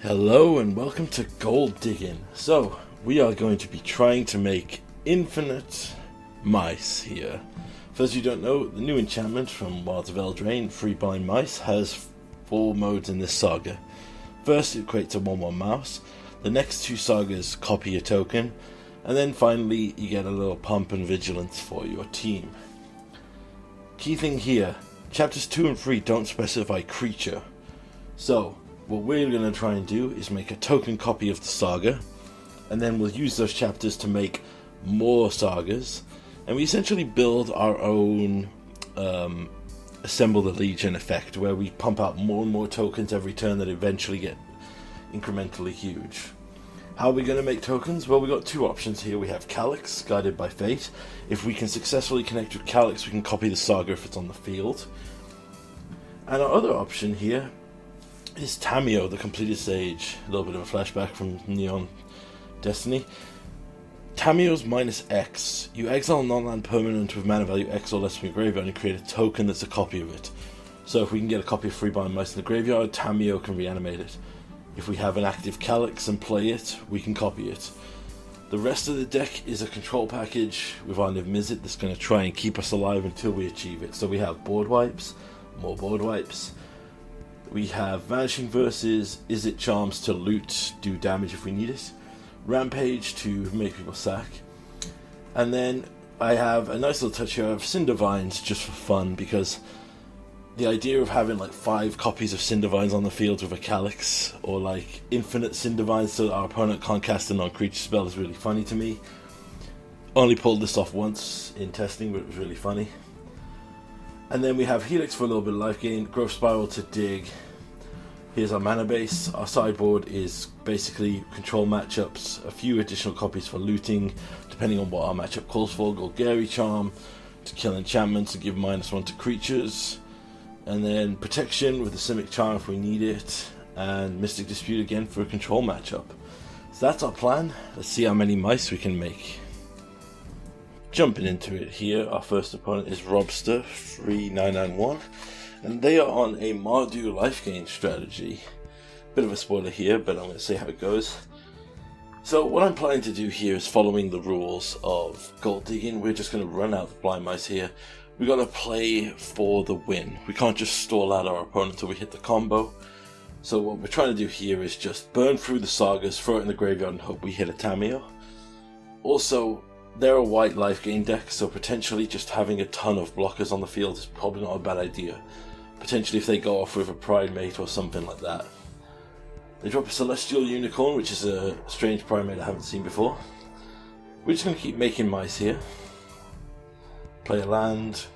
Hello and welcome to Gold Diggin. So, we are going to be trying to make infinite mice here. For those of you who don't know, the new enchantment from Wilds of Eldraine, Free Blind Mice, has 4 modes in this saga. First, it creates a 1/1 mouse. The next 2 sagas copy a token. And then finally, you get a little pump and vigilance for your team. Key thing here, chapters 2 and 3 don't specify creature. So, what we're going to try and do is make a token copy of the saga, and then we'll use those chapters to make more sagas, and we essentially build our own Assemble the Legion effect, where we pump out more and more tokens every turn that eventually get incrementally huge. How are we going to make tokens? Well, we've got 2 options here. We have Calyx, Guided by Fate. If we can successfully connect with Calyx, we can copy the saga if it's on the field. And our other option here is Tamio, the completed sage. A little bit of a flashback from Neon Destiny. Tamio's minus X. You exile a non-land permanent with mana value X or less from your graveyard and create a token that's a copy of it. So if we can get a copy of Free Blind Mice in the graveyard, Tamio can reanimate it. If we have an active Calyx and play it, we can copy it. The rest of the deck is a control package with our Niv Mizzet that's going to try and keep us alive until we achieve it. So we have board wipes, more board wipes. We have Vanishing Verses, Izzet Charms to loot, do damage if we need it, Rampage to make people sack, and then I have a nice little touch here of Cindervines just for fun, because the idea of having like 5 copies of Cindervines on the field with a Calyx, or like infinite Cindervines so that our opponent can't cast a non-creature spell is really funny to me. Only pulled this off once in testing, but it was really funny. And then we have Helix for a little bit of life gain, Growth Spiral to dig. Here's our mana base. Our sideboard is basically control matchups, a few additional copies for looting, depending on what our matchup calls for. Golgari Charm to kill enchantments and give -1 to creatures. And then Protection with the Simic Charm if we need it. And Mystic Dispute again for a control matchup. So that's our plan. Let's see how many mice we can make. Jumping into it here, our first opponent is Robster 3991, and they are on a Mardu life gain strategy. Bit of a spoiler here, but I'm going to say how it goes. So what I'm planning to do here is following the rules of Gold Digging. We're just going to run out the blind mice here. We've got to play for the win. We can't just stall out our opponent until we hit the combo. So what we're trying to do here is just burn through the sagas, throw it in the graveyard and hope we hit a Tamio. Also, they're a white life gain deck, so potentially just having a ton of blockers on the field is probably not a bad idea. Potentially if they go off with a Primate or something like that. They drop a Celestial Unicorn, which is a strange Primate I haven't seen before. We're just going to keep making mice here. Play a land.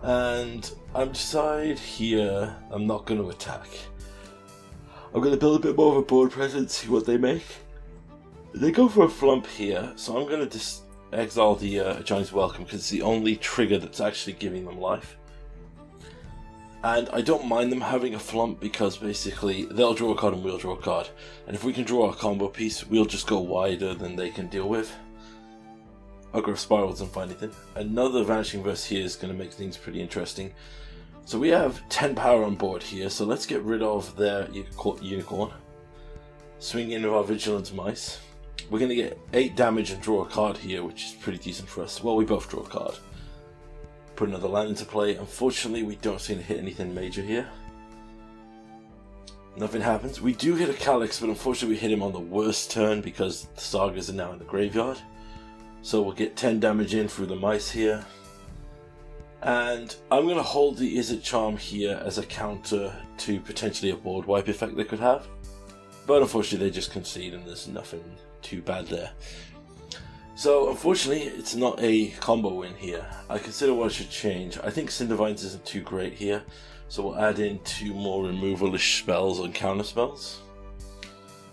And I decide here I'm not going to attack. I'm going to build a bit more of a board presence, see what they make. They go for a flump here, so I'm going to exile the Chinese Welcome because it's the only trigger that's actually giving them life. And I don't mind them having a flump because basically they'll draw a card and we'll draw a card. And if we can draw our combo piece, we'll just go wider than they can deal with. I'll go Spiral doesn't find anything. Another Vanishing Verse here is going to make things pretty interesting. So we have 10 power on board here, so let's get rid of their Unicorn. Swing in with our Vigilance Mice. We're going to get 8 damage and draw a card here, which is pretty decent for us. Well, we both draw a card. Put another land into play. Unfortunately, we don't seem to hit anything major here. Nothing happens. We do hit a Calyx, but unfortunately we hit him on the worst turn because the sagas are now in the graveyard. So we'll get 10 damage in through the mice here. And I'm going to hold the Izzet Charm here as a counter to potentially a board wipe effect they could have. But unfortunately they just concede and there's nothing too bad there. So unfortunately it's not a combo win here. I consider what I should change. I think Cindervines isn't too great here, so we'll add in 2 more removal-ish spells and counter spells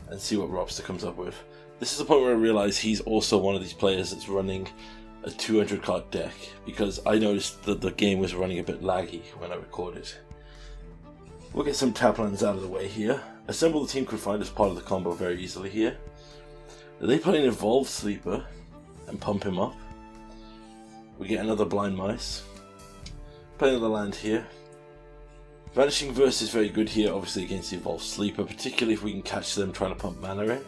and see what Robster comes up with. This is the point where I realise he's also one of these players that's running a 200 card deck, because I noticed that the game was running a bit laggy when I recorded. We'll get some tap lands out of the way here. Assemble the Team could find us part of the combo very easily here. They play an Evolved Sleeper and pump him up. We get another Blind Mice. Play another land here. Vanishing Verse is very good here, obviously against the Evolved Sleeper, particularly if we can catch them trying to pump mana in.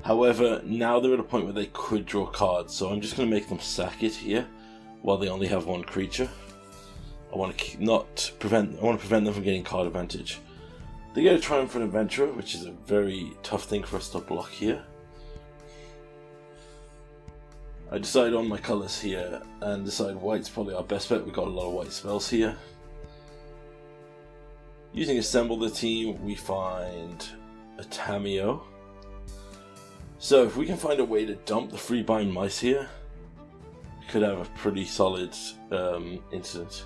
However, now they're at a point where they could draw cards, so I'm just going to make them sack it here, while they only have one creature. I want to prevent them from getting card advantage. They get a Triumphant Adventurer, which is a very tough thing for us to block here. I decide on my colours here, and decide white's probably our best bet. We've got a lot of white spells here. Using Assemble the Team, we find a Tamiyo. So if we can find a way to dump the Freebind Mice here, we could have a pretty solid incident.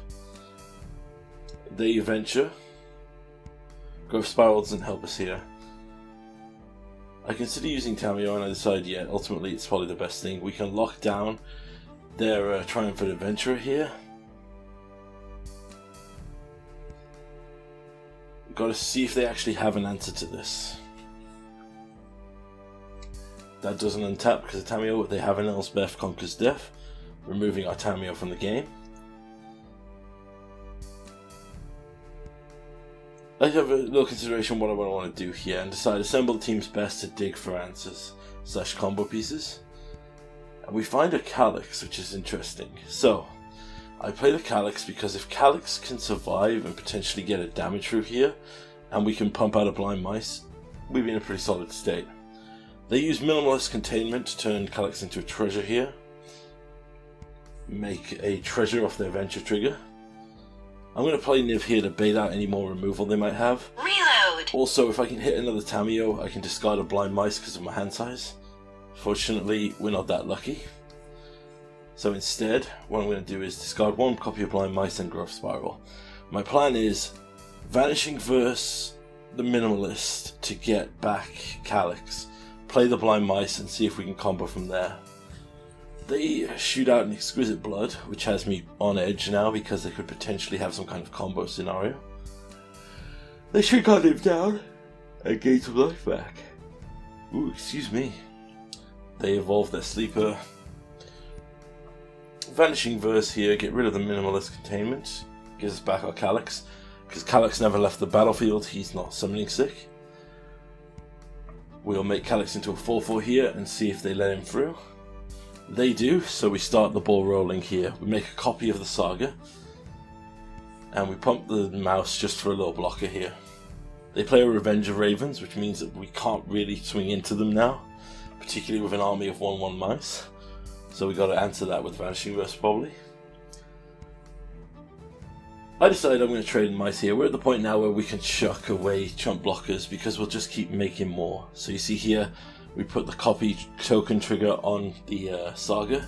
They venture. Growth Spiral doesn't help us here. I consider using Tamiyo and I decide, yeah, ultimately it's probably the best thing. We can lock down their Triumphant Adventurer here. We've got to see if they actually have an answer to this. That doesn't untap because of Tamiyo. They have an Elspeth Conquers Death, removing our Tamiyo from the game. I have a little consideration what I want to do here and decide assemble the team's best to dig for answers / combo pieces. And we find a Calyx, which is interesting. So I play the Calyx because if Calyx can survive and potentially get a damage through here, and we can pump out a Blind Mice, we'd be in a pretty solid state. They use Minimalist Containment to turn Calyx into a treasure here. Make a treasure off their Venture trigger. I'm going to play Niv here to bait out any more removal they might have. Reload! Also, if I can hit another Tamiyo, I can discard a Blind Mice because of my hand size. Fortunately, we're not that lucky. So instead, what I'm going to do is discard one copy of Blind Mice and Growth Spiral. My plan is Vanishing Verse the Minimalist to get back Calyx, play the Blind Mice and see if we can combo from there. They shoot out an Exquisite Blood, which has me on edge now because they could potentially have some kind of combo scenario. They shoot Niv down and gain some life back. Ooh, excuse me. They evolve their Sleeper. Vanishing Verse here, get rid of the Minimalist Containment, gives us back our Calyx, because Calyx never left the battlefield, he's not summoning sick. We'll make Calyx into a 4/4 here and see if they let him through. They do, so we start the ball rolling here. We make a copy of the Saga, and we pump the mouse just for a little blocker here. They play a Revenge of Ravens, which means that we can't really swing into them now, particularly with an army of 1/1 mice. So we got to answer that with Vanishing Verse probably. I decided I'm going to trade in mice here. We're at the point now where we can chuck away chump blockers because we'll just keep making more. So you see here, we put the copy token trigger on the Saga.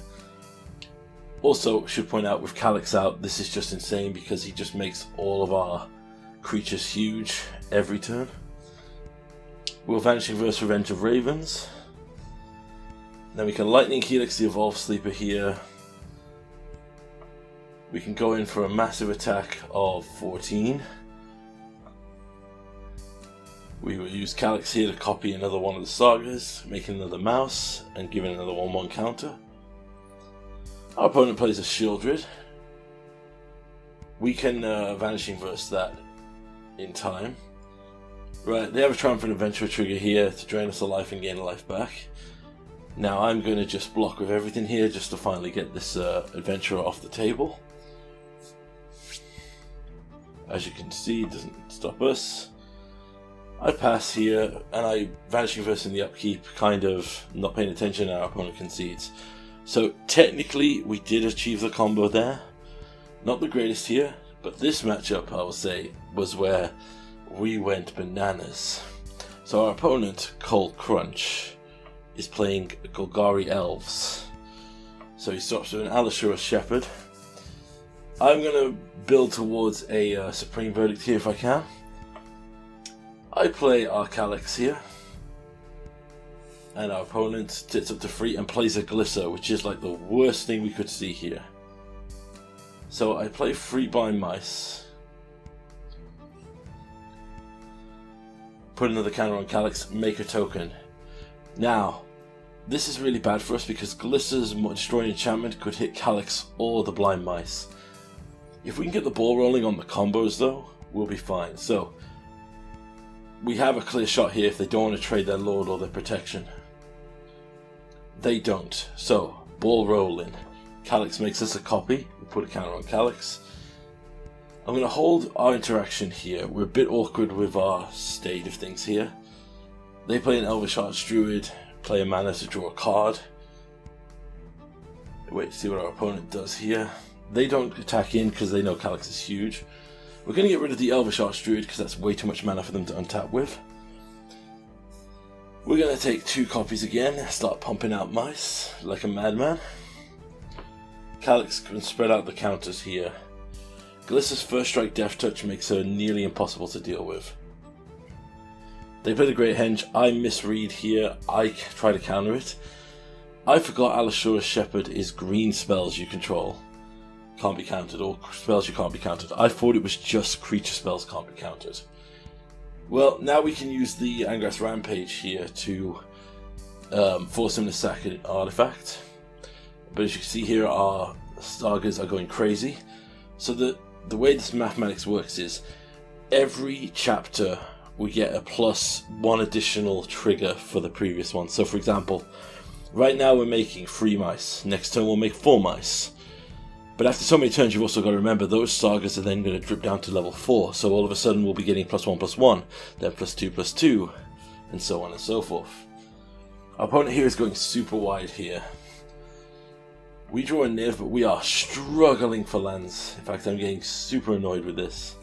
Also, should point out with Calyx out, this is just insane because he just makes all of our creatures huge every turn. We'll Vanishing Verse Revenge of Ravens. Then we can Lightning Helix the Evolved Sleeper here. We can go in for a massive attack of 14. We will use Calyx here to copy another one of the Sagas, making another mouse, and giving another 1/1 counter. Our opponent plays a Shieldred. We can Vanishing Verse that in time. Right, they have a Triumphant Adventurer trigger here to drain us a life and gain a life back. Now I'm going to just block with everything here just to finally get this Adventurer off the table. As you can see, it doesn't stop us. I pass here, and I Vanishing Verse in the upkeep, kind of not paying attention, and our opponent concedes. So technically, we did achieve the combo there. Not the greatest here, but this matchup, I will say, was where we went bananas. So our opponent, Cold Crunch, is playing Golgari Elves. So he stops with an Alashura Shepherd. I'm going to build towards a Supreme Verdict here if I can. I play our Calyx here. And our opponent sits up to 3 and plays a Glisser, which is like the worst thing we could see here. So I play 3 Blind Mice. Put another counter on Calyx, make a token. Now, this is really bad for us because Glisser's Destroying Enchantment could hit Calyx or the Blind Mice. If we can get the ball rolling on the combos though, we'll be fine. So, we have a clear shot here if they don't want to trade their lord or their protection. They don't. So, ball rolling. Calyx makes us a copy. We put a counter on Calyx. I'm going to hold our interaction here. We're a bit awkward with our state of things here. They play an Elvish Archdruid, play a mana to draw a card. Wait to see what our opponent does here. They don't attack in because they know Calyx is huge. We're going to get rid of the Elvish Archdruid because that's way too much mana for them to untap with. We're going to take 2 copies again, start pumping out mice like a madman. Calyx can spread out the counters here. Glissa's First Strike Death Touch makes her nearly impossible to deal with. They play the Great Henge. I misread here. I try to counter it. I forgot Allosaurus Shepherd is green spells you control can't be countered, or spells you can't be countered. I thought it was just creature spells can't be countered. Well, now we can use the Angrath Rampage here to force him to sack an artifact. But as you can see here, our sagas are going crazy. So the way this mathematics works is every chapter we get a +1 additional trigger for the previous one. So for example, right now we're making 3 mice. Next turn we'll make 4 mice. But after so many turns, you've also got to remember those sagas are then going to drip down to level 4. So all of a sudden we'll be getting +1/+1, then +2/+2, and so on and so forth. Our opponent here is going super wide here. We draw a Niv, but we are struggling for lands. In fact, I'm getting super annoyed with this.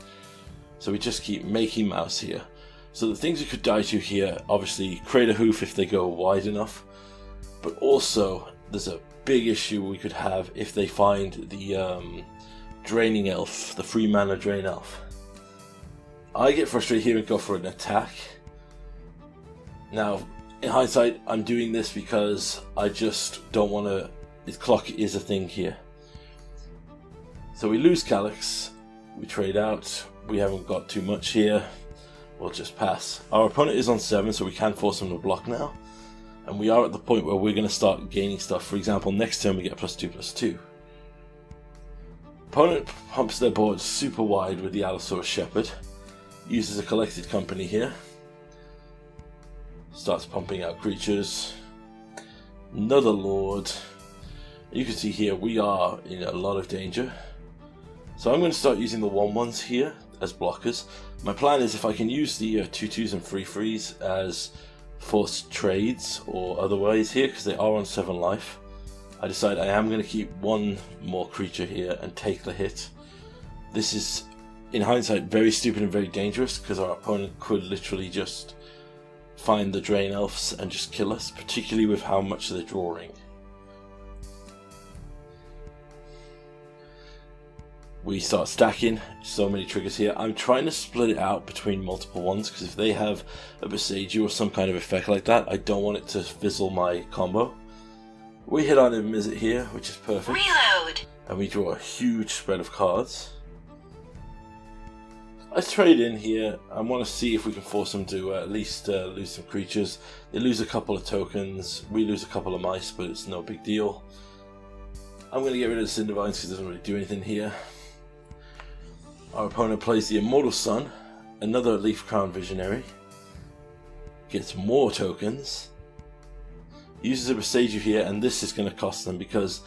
So we just keep making mouse here. So the things we could die to here, obviously Crater Hoof if they go wide enough. But also, there's a big issue we could have if they find the Draining Elf, the 3 mana Drain Elf. I get frustrated here and go for an attack. Now, in hindsight, I'm doing this because I just don't want to... His clock is a thing here. So we lose Calyx, we trade out, we haven't got too much here, we'll just pass. Our opponent is on 7, so we can force him to block now. And we are at the point where we're going to start gaining stuff. For example, next turn we get +2/+2. Opponent pumps their board super wide with the Allosaurus Shepherd. Uses a Collected Company here. Starts pumping out creatures. Another Lord. You can see here we are in a lot of danger. So I'm going to start using the 1/1s here as blockers. My plan is if I can use the 2/2s and 3/3s as forced trades or otherwise here, because they are on 7 life, I decide I am going to keep 1 more creature here and take the hit. This is, in hindsight, very stupid and very dangerous, because our opponent could literally just find the Drain Elves and just kill us, particularly with how much they're drawing. We start stacking, so many triggers here. I'm trying to split it out between multiple ones, because if they have a Besage or some kind of effect like that, I don't want it to fizzle my combo. We hit on a Mizzet here, which is perfect. Reload! And we draw a huge spread of cards. I trade in here. I want to see if we can force them to at least lose some creatures. They lose a couple of tokens, we lose a couple of mice, but it's no big deal. I'm going to get rid of the Cindervines because it doesn't really do anything here. Our opponent plays the Immortal Sun, another Leaf Crown Visionary, gets more tokens, uses a Besage here, and this is going to cost them because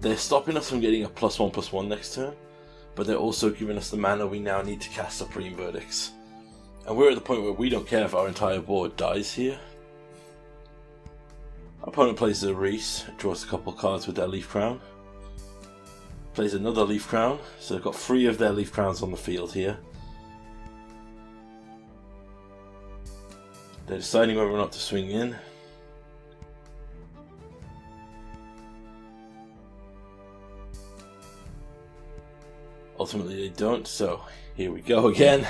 they're stopping us from getting a +1/+1 next turn, but they're also giving us the mana we now need to cast Supreme Verdicts. And we're at the point where we don't care if our entire board dies here. Our opponent plays the Reese, draws a couple cards with their Leaf Crown. Plays another Leaf Crown, so they've got 3 of their Leaf Crowns on the field here. They're deciding whether or not to swing in. Ultimately they don't, so here we go again.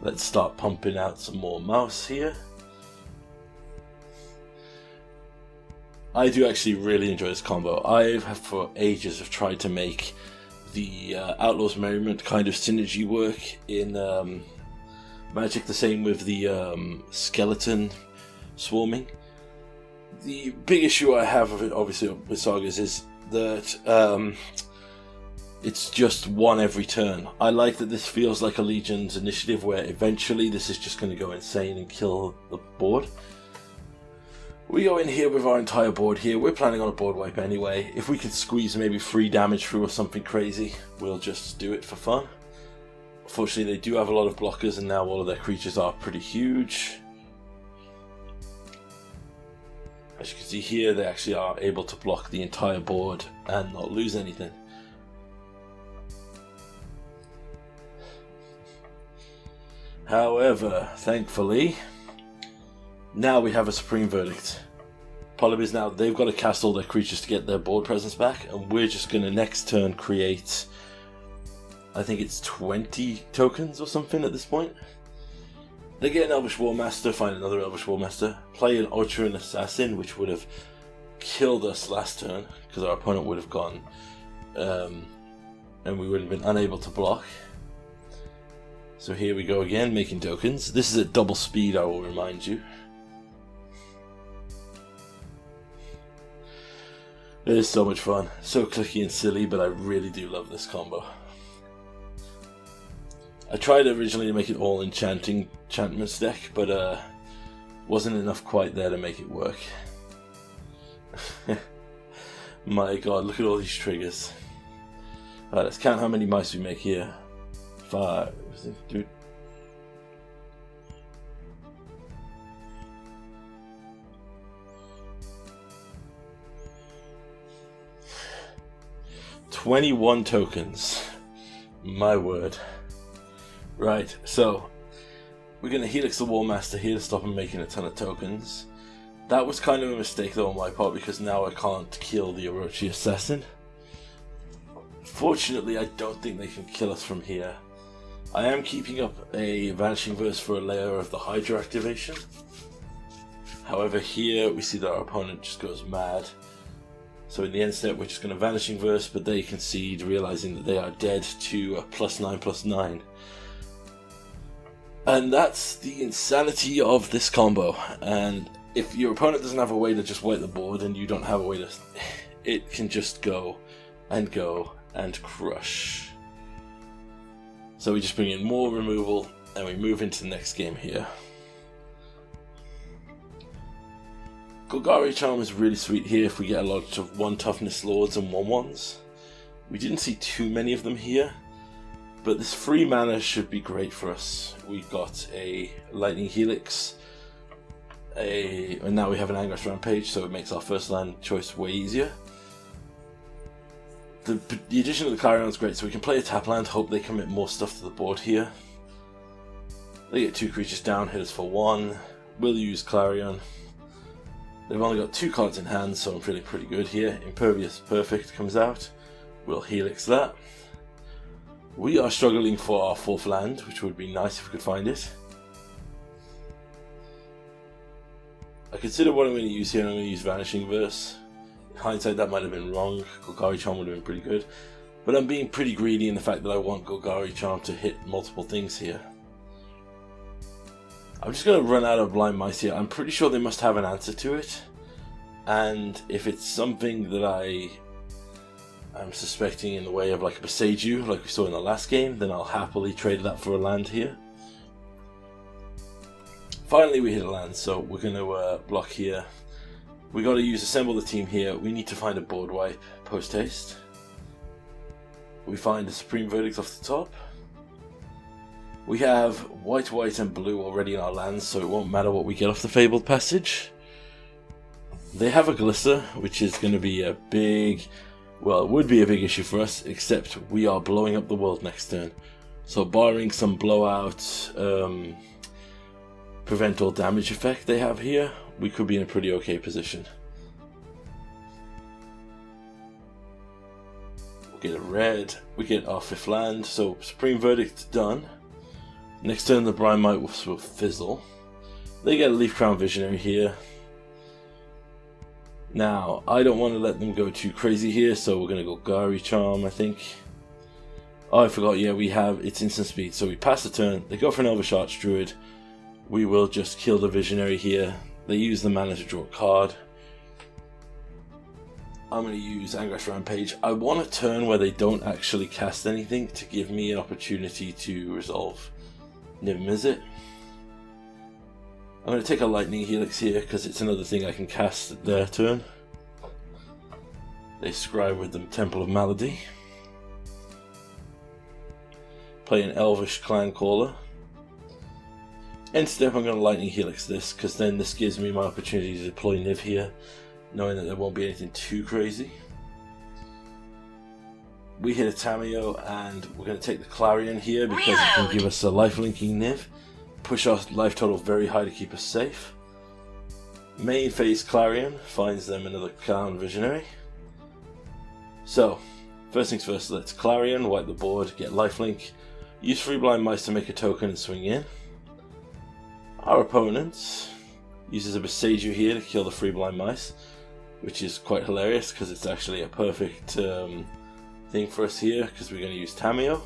Let's start pumping out some more mouse here. I do actually really enjoy this combo. I have for ages have tried to make the Outlaws Merriment kind of synergy work in Magic, the same with the Skeleton Swarming. The big issue I have with it, obviously, with Sagas is that it's just one every turn. I like that this feels like a Legion's initiative where eventually this is just going to go insane and kill the board. We go in here with our entire board here. We're planning on a board wipe anyway. If we can squeeze maybe 3 damage through or something crazy, we'll just do it for fun. Unfortunately, they do have a lot of blockers, and now all of their creatures are pretty huge. As you can see here, they actually are able to block the entire board and not lose anything. However, thankfully, now we have a supreme verdict. Problem is now they've got to cast all their creatures to get their board presence back, and we're just going to next turn create, I think it's 20 tokens or something at this point. They get an Elvish Warmaster, find another Elvish Warmaster, play an Ultron Assassin, which would have killed us last turn, because our opponent would have gone, and we would have been unable to block. So here we go again, making tokens. This is at double speed, I will remind you. It is so much fun, so clicky and silly, but I really do love this combo. I tried originally to make it all enchantments deck, but wasn't enough quite there to make it work. My god, look at all these triggers. Alright, let's count how many mice we make here. 5, 6, dude. $21 tokens. My word. Right, so we're going to Helix the Warmaster here to stop him making a ton of tokens. That was kind of a mistake though on my part, because now I can't kill the Orochi Assassin. Fortunately, I don't think they can kill us from here. I am keeping up a Vanishing Verse for a layer of the Hydra activation. However, here we see that our opponent just goes mad. So in the end step, we're just going to Vanishing Verse, but they concede, realizing that they are dead to a +9/+9. And that's the insanity of this combo. And if your opponent doesn't have a way to just wipe the board, and you don't have a way to, it can just go and crush. So we just bring in more removal, and we move into the next game here. Golgari Triome is really sweet here if we get a lot of 1 toughness lords and 1/1s. We didn't see too many of them here, but this free mana should be great for us. We've got a Lightning Helix, and now we have an Anger's Rampage, so it makes our first land choice way easier. The addition of the Clarion is great, so we can play a tap land, hope they commit more stuff to the board here. They get 2 creatures down, hit us for 1. We'll use Clarion. They've only got 2 cards in hand, so I'm feeling pretty good here. Impervious Perfect comes out. We'll Helix that. We are struggling for our 4th land, which would be nice if we could find it. I consider what I'm going to use here, and I'm going to use Vanishing Verse. In hindsight, that might have been wrong. Golgari Charm would have been pretty good. But I'm being pretty greedy in the fact that I want Golgari Charm to hit multiple things here. I'm just going to run out of Blind Mice here. I'm pretty sure they must have an answer to it. And if it's something that I'm suspecting in the way of like a Passeju, like we saw in the last game, then I'll happily trade that for a land here. Finally we hit a land, so we're going to block here. We got to use Assemble the Team here. We need to find a board wipe post haste. We find a Supreme Verdict off the top. We have white, white and blue already in our lands, so it won't matter what we get off the Fabled Passage. They have a Glisser, which is going to be a big, well, it would be a big issue for us, except we are blowing up the world next turn. So barring some blowout, prevent all damage effect they have here, we could be in a pretty okay position. We'll get a red, we get our 5th land, so Supreme Verdict done. Next turn the Brine Might will fizzle. They get a Leaf Crown Visionary here. Now, I don't want to let them go too crazy here, so we're going to go Golgari Charm, I think. Oh, I forgot, yeah, we have, it's instant speed, so we pass the turn, they go for an Elvish Archdruid. We will just kill the Visionary here. They use the mana to draw a card. I'm going to use Angra's Rampage. I want a turn where they don't actually cast anything to give me an opportunity to resolve Niv Mizzet. I'm going to take a Lightning Helix here because it's another thing I can cast at their turn. They scribe with them Temple of Malady. Play an Elvish Clan Caller. End step, I'm going to Lightning Helix this because then this gives me my opportunity to deploy Niv here, knowing that there won't be anything too crazy. We hit a Tamiyo and we're going to take the Clarion here because it can give us a lifelinking Niv. Push our life total very high to keep us safe. Main phase Clarion finds them another Clan Visionary. So, first things first, let's Clarion, wipe the board, get lifelink, use Free Blind Mice to make a token and swing in. Our opponent uses a Besage here to kill the Free Blind Mice, which is quite hilarious because it's actually a perfect thing for us here because we're going to use Tamiyo,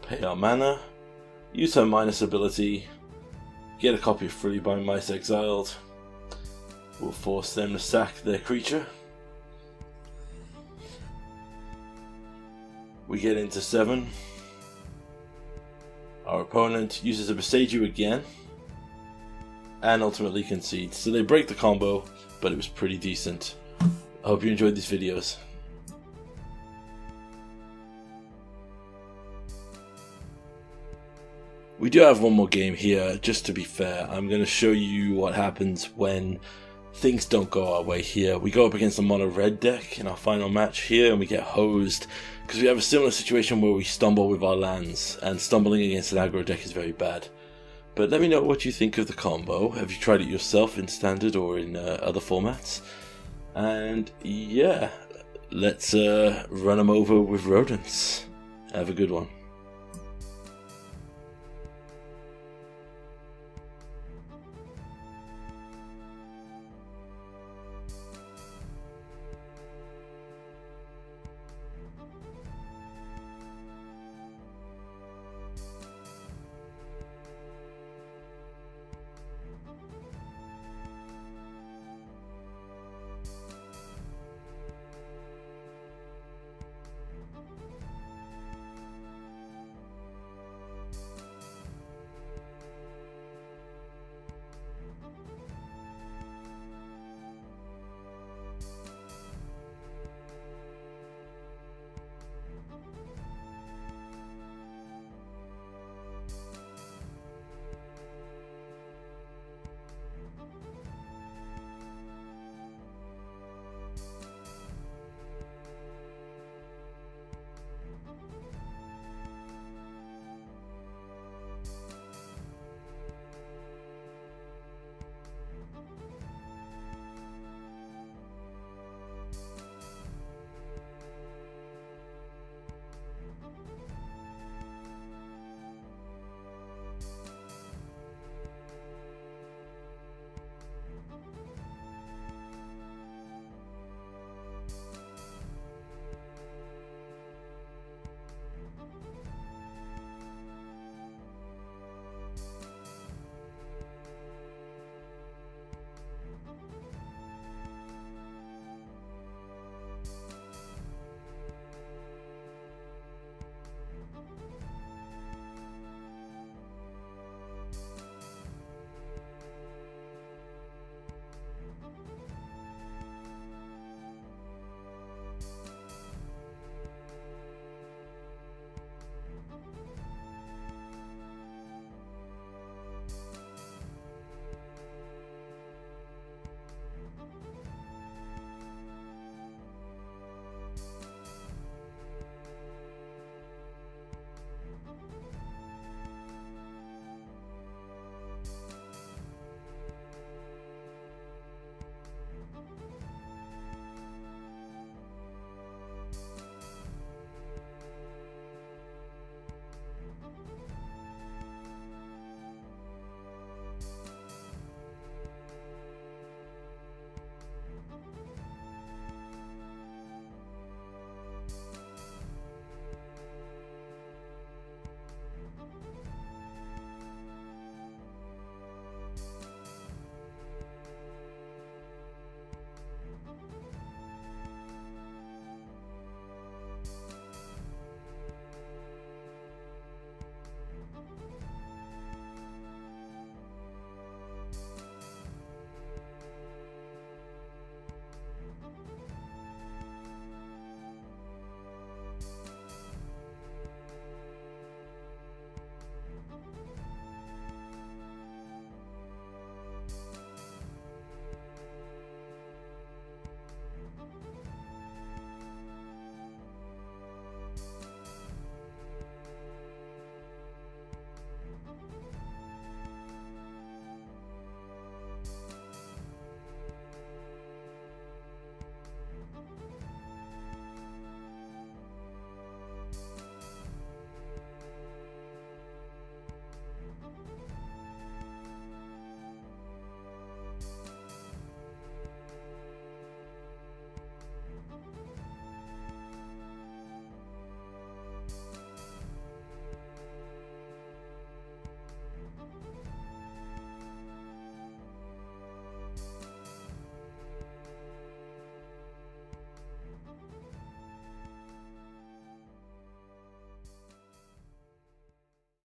pay our mana, use her minus ability, get a copy of Free Blind Mice exiled. We'll force them to sack their creature. We get into 7. Our opponent uses a Besage again and ultimately concedes. So they break the combo, but it was pretty decent. I hope you enjoyed these videos. We do have one more game here. Just to be fair, I'm going to show you what happens when things don't go our way here. We go up against a mono red deck in our final match here and we get hosed because we have a similar situation where we stumble with our lands, and stumbling against an aggro deck is very bad. But let me know what you think of the combo. Have you tried it yourself in Standard or in other formats? And yeah, let's run them over with rodents. Have a good one.